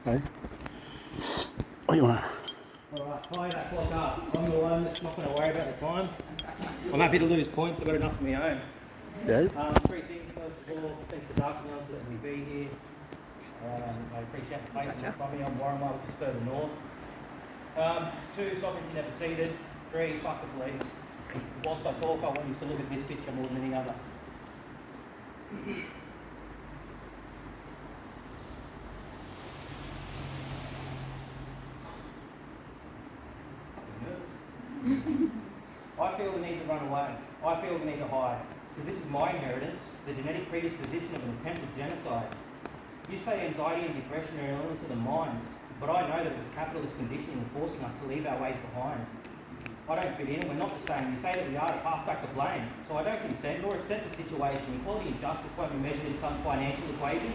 Okay. What do you want? Alright, hi, that's locked up. I'm the one that's not going to worry about the time. I'm happy to lose points, I've got enough of my own. Yeah? Three things. First of all, thanks to Darknell for letting me be here. I appreciate the placement from me. I'm Warramah, which is further north. Two, sovereignty never ceded. Three, fuck the police. Whilst I talk, I want you to look at this picture more than any other. I feel the need to run away. I feel the need to hide. Because this is my inheritance, the genetic predisposition of an attempted genocide. You say anxiety and depression are an illness of the mind, but I know that it was capitalist conditioning forcing us to leave our ways behind. I don't fit in, we're not the same. You say that we are to pass back the blame. So I don't consent nor accept the situation. Equality and justice won't be measured in some financial equation.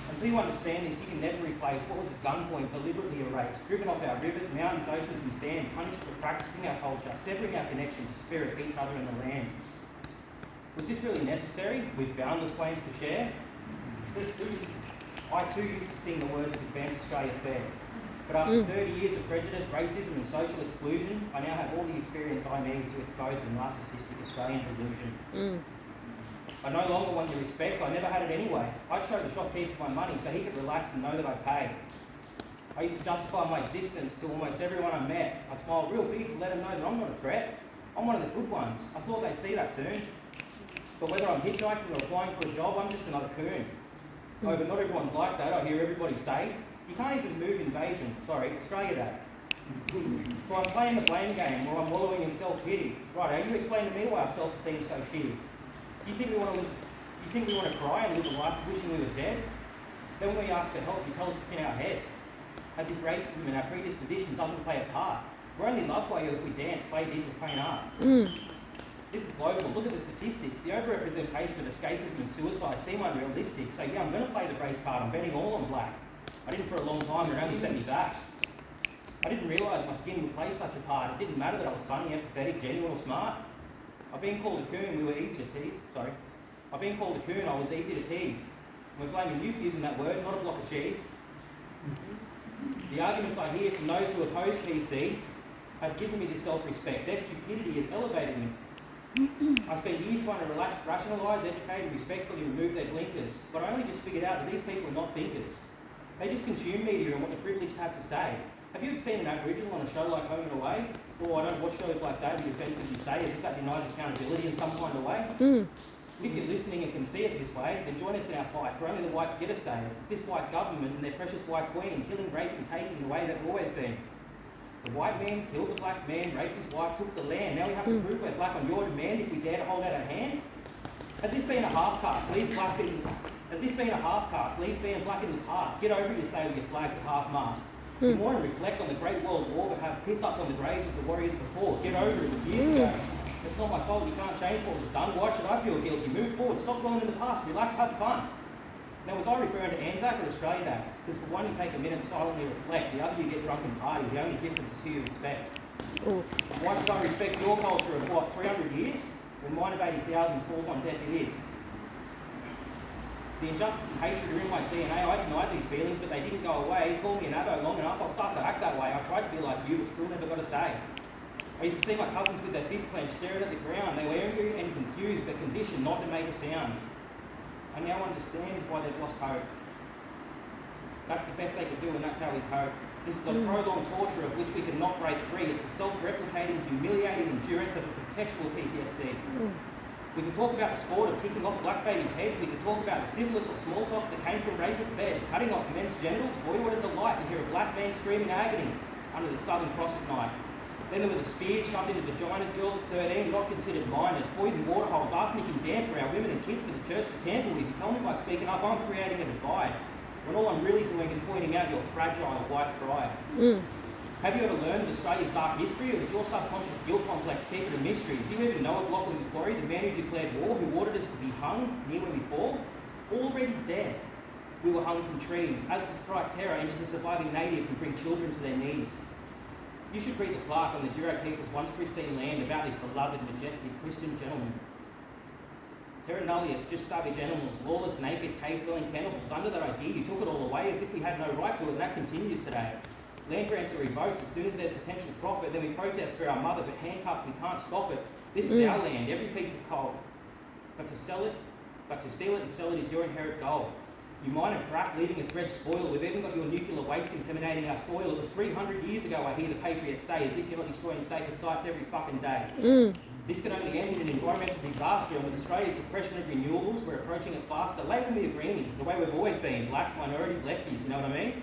Until you understand this, you can never replace what was at gunpoint deliberately erased, driven off our rivers, mountains, oceans and sand, punished for practicing our culture, severing our connection to spirit, each other and the land. Was this really necessary, with boundless claims to share? I too used to sing the words of Advance Australia Fair. But after 30 years of prejudice, racism and social exclusion, I now have all the experience I need to expose the narcissistic Australian delusion. I no longer want your respect, I never had it anyway. I'd show the shopkeeper my money so he could relax and know that I pay. I used to justify my existence to almost everyone I met. I'd smile real big to let them know that I'm not a threat. I'm one of the good ones. I thought they'd see that soon. But whether I'm hitchhiking or applying for a job, I'm just another coon. Oh, but not everyone's like that, I hear everybody say. You can't even move invasion. Sorry, Australia Day. So I'm playing the blame game where I'm wallowing in self-pity. Right, you explain to me why our self-esteem is so shitty. You think we want to cry and live a life wishing we were dead? Then when we ask for help, you tell us it's in our head. As if racism and our predisposition doesn't play a part. We're only loved by you if we dance, play into plain art. This is global. Look at the statistics. The overrepresentation of escapism and suicide seem unrealistic. So yeah, I'm going to play the race card. I'm betting all on black. I didn't for a long time, and it only set me back. I didn't realise my skin would play such a part. It didn't matter that I was funny, empathetic, genuine or smart. I've been called a coon, we were easy to tease. I've been called a coon, I was easy to tease. We're blaming you for using that word, not a block of cheese. The arguments I hear from those who oppose PC have given me this self-respect. Their stupidity has elevated me. I spent years trying to rationalise, educate and respectfully remove their blinkers, but I only just figured out that these people are not thinkers. They just consume media and what the privileged have to say. Have you ever seen an Aboriginal on a show like Home and Away? Or I don't watch shows like that and be offensive you say, as if that denies accountability in some kind of way? If you're listening and can see it this way, then join us in our fight, for only the whites get a say. It's this white government and their precious white queen, killing, raping and taking the way they've always been. The white man killed the black man, raped his wife, took the land. Now we have to prove we're black on your demand if we dare to hold out our hand? As if being a half-caste leaves black people... As if being a half-caste leaves being black in the past. Get over it, you say, with your flags at half-mast. You want to reflect on the Great World War, but have piss-ups on the graves of the warriors before. Get over it, it was years ago. It's not my fault, you can't change what was done. Why should I feel guilty? Move forward, stop dwelling in the past, relax, have fun. Now, was I referring to Anzac or Australia Day? Because for one, you take a minute and silently reflect. The other, you get drunk and party. The only difference is who you respect. Why should I respect your culture of, 300 years? When mine of 80,000 falls on deaf ears. The injustice and hatred are in my DNA. I denied these feelings, but they didn't go away. Call me an abo long enough, I'll start to act that way. I tried to be like you, but still never got a say. I used to see my cousins with their fists clenched, staring at the ground. They were angry and confused, but conditioned not to make a sound. I now understand why they've lost hope. That's the best they could do, and that's how we cope. This is a prolonged torture of which we cannot break free. It's a self-replicating, humiliating endurance of a perpetual PTSD. We could talk about the sport of kicking off black babies' heads. We could talk about the syphilis or smallpox that came from rapist beds, cutting off men's genitals. Boy, what a delight to hear a black man screaming agony under the Southern Cross at night. Then there were the spears shoved into vaginas, girls at 13, not considered minors, poison water holes, arsenic and damp for our women and kids for the church to tamper with. You tell me by speaking up, I'm creating a divide, when all I'm really doing is pointing out your fragile white pride. Have you ever learned of Australia's dark history, or does your subconscious guilt complex keep it a mystery? Do you even know of Lachlan Macquarie, the man who declared war, who ordered us to be hung near where we fall? Already dead, we were hung from trees, as to strike terror into the surviving natives and bring children to their knees. You should read the plaque on the Durack people's once pristine land about this beloved, majestic Christian gentleman. Terra nullius, just savage animals, lawless, naked, cave-dwelling cannibals. Under that idea, you took it all away as if we had no right to it, and that continues today. Land grants are revoked as soon as there's potential profit, then we protest for our mother, but handcuffed, we can't stop it. This is our land, every piece of coal. But to steal it and sell it is your inherent goal. You mine and frack, leaving us dredged spoil. We've even got your nuclear waste contaminating our soil. It was 300 years ago, I hear the patriots say, as if you're not destroying sacred sites every fucking day. This can only end in an environmental disaster, and with Australia's suppression of renewables, we're approaching it faster. Label me a greenie, the way we've always been, blacks, minorities, lefties, you know what I mean?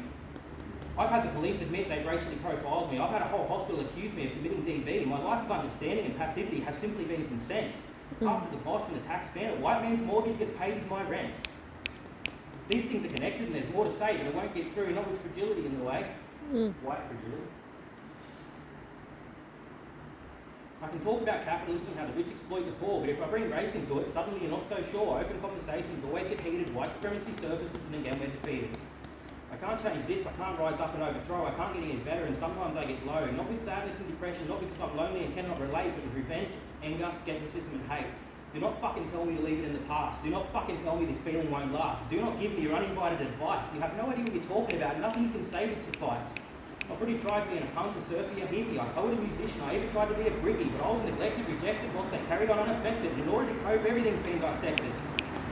I've had the police admit they racially profiled me. I've had a whole hospital accuse me of committing DV. My life of understanding and passivity has simply been consent. After the boss and the tax man, a white man's mortgage gets paid with my rent. These things are connected and there's more to say, but it won't get through, not with fragility in the way. White fragility. I can talk about capitalism, how the rich exploit the poor, but if I bring race into it, suddenly you're not so sure. Open conversations always get heated, white supremacy surfaces, and again we're defeated. I can't change this, I can't rise up and overthrow, I can't get any better, and sometimes I get low. Not with sadness and depression, not because I'm lonely and cannot relate, but with revenge, anger, skepticism, and hate. Do not fucking tell me to leave it in the past. Do not fucking tell me this feeling won't last. Do not give me your uninvited advice. You have no idea what you're talking about. Nothing you can say would suffice. I've already tried being a punk, a surfer, a hippie, a poet, a musician. I even tried to be a brickie, but I was neglected, rejected, whilst they carried on unaffected. In order to cope, everything's been dissected.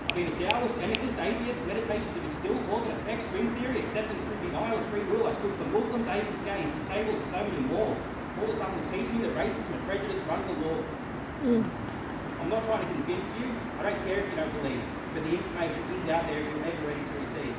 I've been a Taoist, anarchist, atheist, meditation to distill, cause and effect, string theory, acceptance through denial of free will. I stood for Muslims, Asians, gays, disabled, and so many more. All it done was teach me that racism and prejudice run the law. I'm not trying to convince you. I don't care if you don't believe, but the information is out there if you're ever ready to receive.